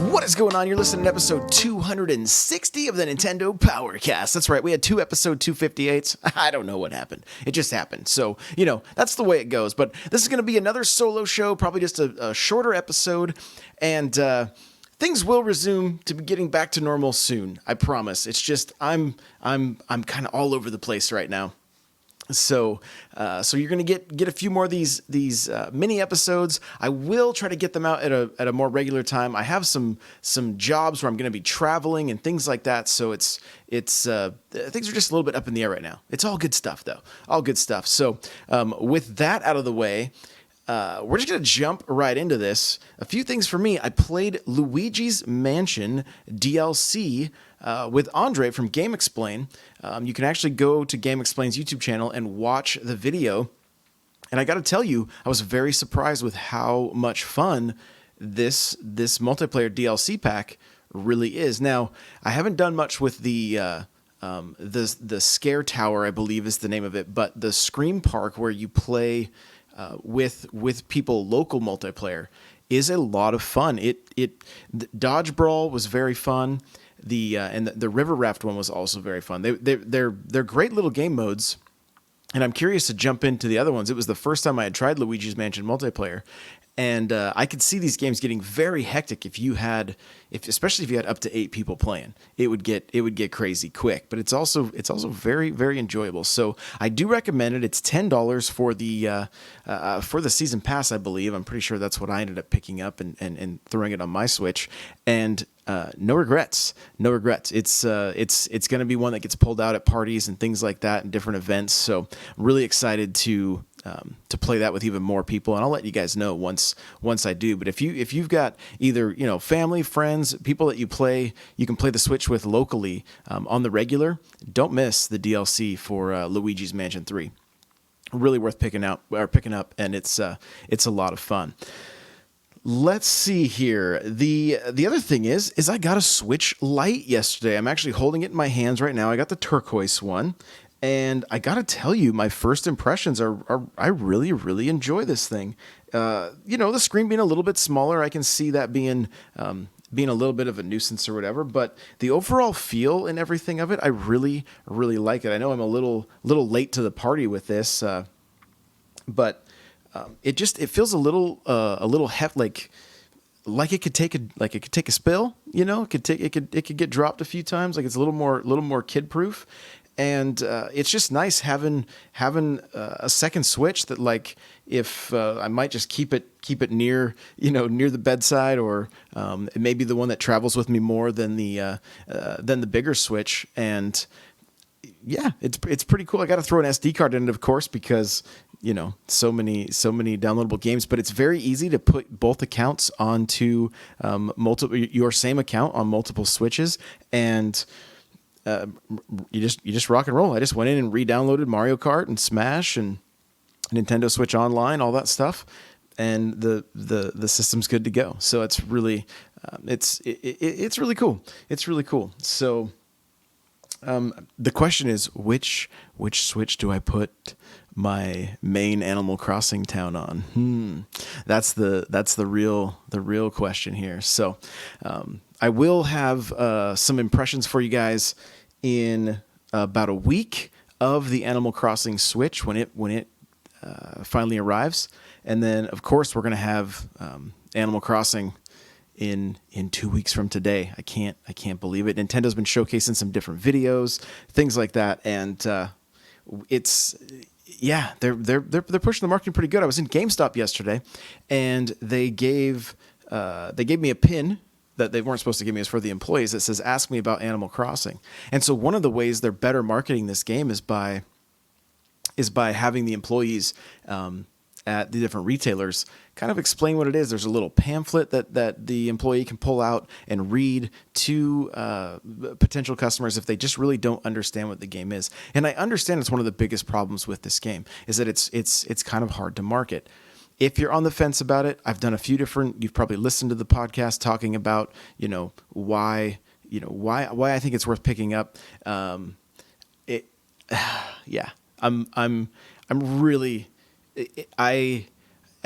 What is going on? You're listening to episode 260 of the Nintendo Powercast. That's right, we had two episode 258s. I don't know what happened. It just happened. So, that's the way it goes. But this is going to be another solo show, probably just a shorter episode. And things will resume to be getting back to normal soon. I promise. It's just I'm kind of all over the place right now. So you're gonna get a few more of these mini episodes. I will try to get them out at a more regular time. I have some jobs where I'm gonna be traveling and things like that. So it's things are just a little bit up in the air right now. It's all good stuff though, all good stuff. So with that out of the way, we're just going to jump right into this. A few things for me. I played Luigi's Mansion DLC with Andre from Game Explain. You can actually go to Game Explain's YouTube channel and watch the video. And I got to tell you, I was very surprised with how much fun this multiplayer DLC pack really is. Now, I haven't done much with the Scare Tower, I believe is the name of it, but the Scream Park where you play with people, local multiplayer, is a lot of fun. The Dodge Brawl was very fun. The River Raft one was also very fun. They're great little game modes, and I'm curious to jump into the other ones. It was the first time I had tried Luigi's Mansion multiplayer, and I could see these games getting very hectic especially if you had up to 8 people playing. It would get crazy quick, but it's also very, very enjoyable. So I do recommend it. It's $10 for the season pass, I believe. I'm pretty sure that's what I ended up picking up and throwing it on my Switch. And no regrets. It's going to be one that gets pulled out at parties and things like that and different events. So really excited to play that with even more people, and I'll let you guys know once I do. But if you've got either family, friends, people that you can play the Switch with locally on the regular, don't miss the DLC for Luigi's Mansion 3. Really worth picking up, and it's a lot of fun. Let's see here. The other thing is I got a Switch Lite yesterday. I'm actually holding it in my hands right now. I got the turquoise one. And I gotta tell you, my first impressions are I really, really enjoy this thing. The screen being a little bit smaller, I can see that being a little bit of a nuisance or whatever. But the overall feel and everything of it, I really, really like it. I know I'm a little late to the party with this, but it feels a little like it could take a spill. It could get dropped a few times. Like it's a little more kid proof. And it's just nice having a second Switch that, like, if I might just keep it near the bedside, or it may be the one that travels with me more than the bigger Switch. And yeah, it's pretty cool. I got to throw an SD card in it, of course, because so many downloadable games. But it's very easy to put both accounts onto your same account on multiple Switches, and you just rock and roll. I just went in and re-downloaded Mario Kart and Smash and Nintendo Switch Online, all that stuff, and the system's good to go. So it's really it's really cool. It's really cool. So the question is, which Switch do I put my main Animal Crossing town on? That's the real question here. So I will have some impressions for you guys in about a week of the Animal Crossing Switch when it finally arrives, and then of course we're gonna have Animal Crossing in 2 weeks from today. I can't believe it. Nintendo's been showcasing some different videos, things like that, and they're pushing the marketing pretty good. I was in GameStop yesterday, and they gave me a pin that they weren't supposed to give me. Is for the employees. That says, "Ask me about Animal Crossing." And so one of the ways they're better marketing this game is by having the employees at the different retailers kind of explain what it is. There's a little pamphlet that the employee can pull out and read to potential customers if they just really don't understand what the game is. And I understand it's one of the biggest problems with this game is that it's kind of hard to market. If you're on the fence about it, I've done a few different. You've probably listened to the podcast talking about why I think it's worth picking up. I'm really I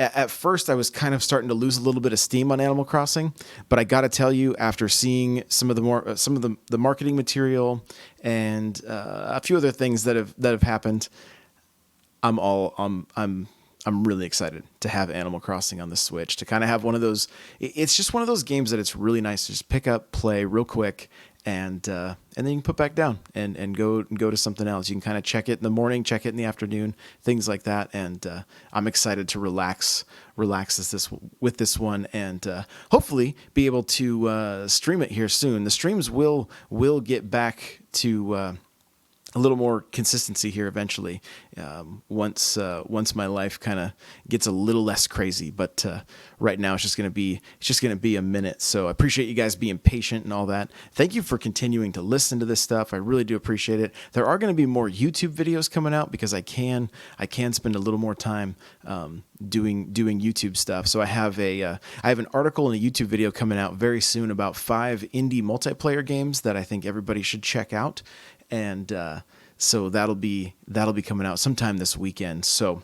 at first I was kind of starting to lose a little bit of steam on Animal Crossing, but I got to tell you, after seeing some of the marketing material and a few other things that have happened, I'm really excited to have Animal Crossing on the Switch, to kind of have one of those. It's just one of those games that it's really nice to just pick up, play real quick, and then you can put back down and go to something else. You can kind of check it in the morning, check it in the afternoon, things like that. And I'm excited to relax with this one, and hopefully be able to stream it here soon. The streams will get back to a little more consistency here eventually, once my life kind of gets a little less crazy. But right now it's just gonna be a minute. So I appreciate you guys being patient and all that. Thank you for continuing to listen to this stuff. I really do appreciate it. There are going to be more YouTube videos coming out because I can spend a little more time doing YouTube stuff. So I have an article and a YouTube video coming out very soon about 5 indie multiplayer games that I think everybody should check out. And so that'll be coming out sometime this weekend. So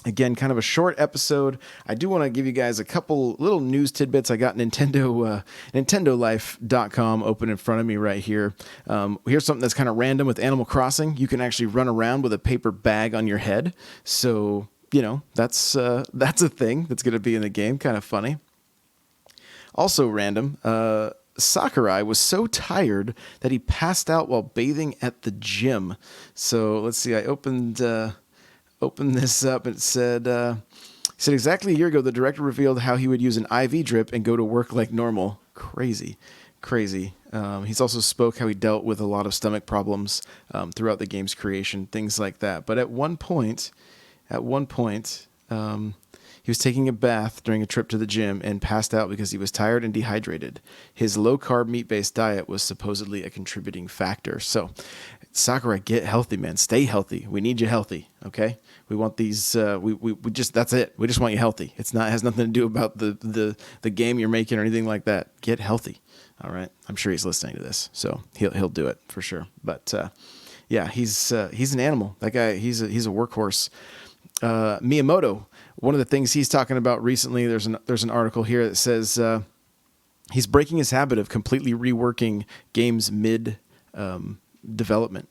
again, kind of a short episode. I do want to give you guys a couple little news tidbits. I got NintendoLife.com open in front of me right here. Here's something that's kind of random with Animal Crossing. You can actually run around with a paper bag on your head. So, that's a thing that's going to be in the game. Kind of funny. Also random. Sakurai was so tired that he passed out while bathing at the gym. So let's see. I opened this up. It said exactly a year ago, the director revealed how he would use an IV drip and go to work like normal. Crazy. He's also spoke how he dealt with a lot of stomach problems throughout the game's creation, things like that. But at one point, he was taking a bath during a trip to the gym and passed out because he was tired and dehydrated. His low-carb, meat-based diet was supposedly a contributing factor. So, Sakurai, get healthy, man. Stay healthy. We need you healthy, okay? We want these. We just, that's it. We just want you healthy. It has nothing to do about the game you're making or anything like that. Get healthy, all right? I'm sure he's listening to this, so he'll do it for sure. But yeah, he's an animal. That guy, he's a workhorse. Miyamoto. One of the things he's talking about recently, there's an article here that says he's breaking his habit of completely reworking games mid development.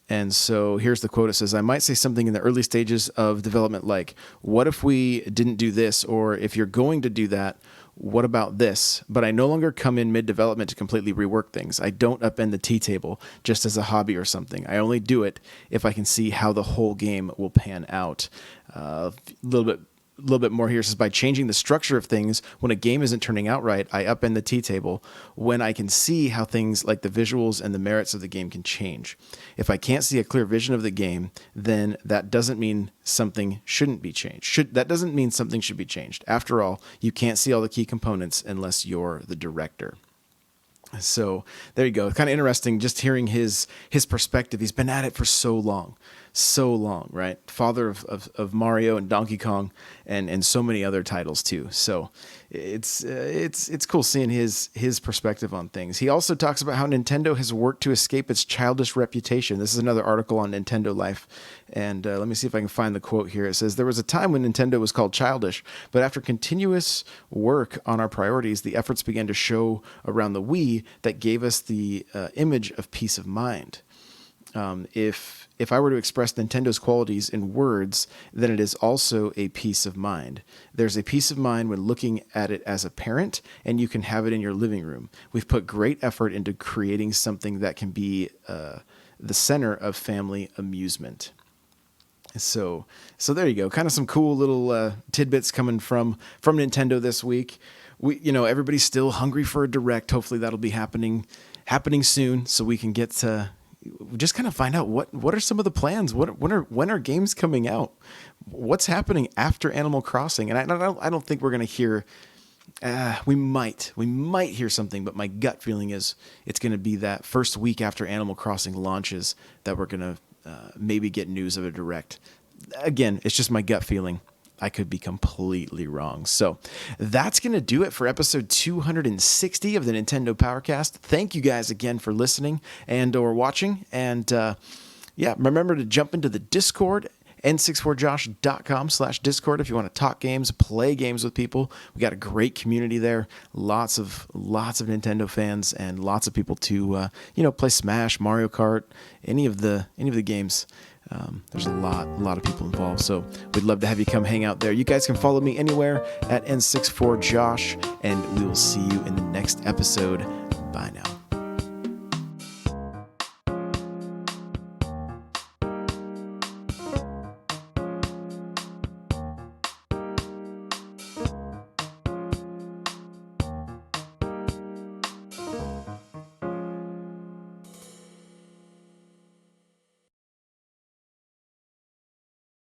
And so here's the quote. It says, "I might say something in the early stages of development like, what if we didn't do this? Or if you're going to do that, what about this? But I no longer come in mid-development to completely rework things. I don't upend the tea table just as a hobby or something. I only do it if I can see how the whole game will pan out." A little bit more here. It says, by changing the structure of things when a game isn't turning out right, I upend the tea table when I can see how things like the visuals and the merits of the game can change. If I can't see a clear vision of the game, then that doesn't mean something shouldn't be changed. That doesn't mean something should be changed. After all, you can't see all the key components unless you're the director. So there you go. Kind of interesting just hearing his perspective. He's been at it for so long, right? Father of Mario and Donkey Kong and so many other titles too. So it's cool seeing his perspective on things. He also talks about how Nintendo has worked to escape its childish reputation. This is another article on Nintendo Life. And let me see if I can find the quote here. It says, "There was a time when Nintendo was called childish, but after continuous work on our priorities, the efforts began to show around the Wii that gave us the image of peace of mind. If I were to express Nintendo's qualities in words, then it is also a peace of mind. There's a peace of mind when looking at it as a parent, and you can have it in your living room. We've put great effort into creating something that can be the center of family amusement." So there you go. Kind of some cool little tidbits coming from Nintendo this week. Everybody's still hungry for a direct. Hopefully that'll be happening soon, so we can get to just kind of find out what are some of the plans. When are games coming out? What's happening after Animal Crossing? And I don't think we're gonna hear. We might hear something, but my gut feeling is it's gonna be that first week after Animal Crossing launches that we're gonna maybe get news of a direct. Again, it's just my gut feeling. I could be completely wrong. So that's going to do it for episode 260 of the Nintendo Powercast. Thank you guys again for listening and or watching. And remember to jump into the Discord n64josh.com/Discord if you want to talk games, play games with people. We got a great community there. Lots of Nintendo fans and lots of people to play Smash, Mario Kart, any of the games. There's a lot of people involved, so we'd love to have you come hang out there. You guys can follow me anywhere at N64Josh, and we will see you in the next episode. Bye now.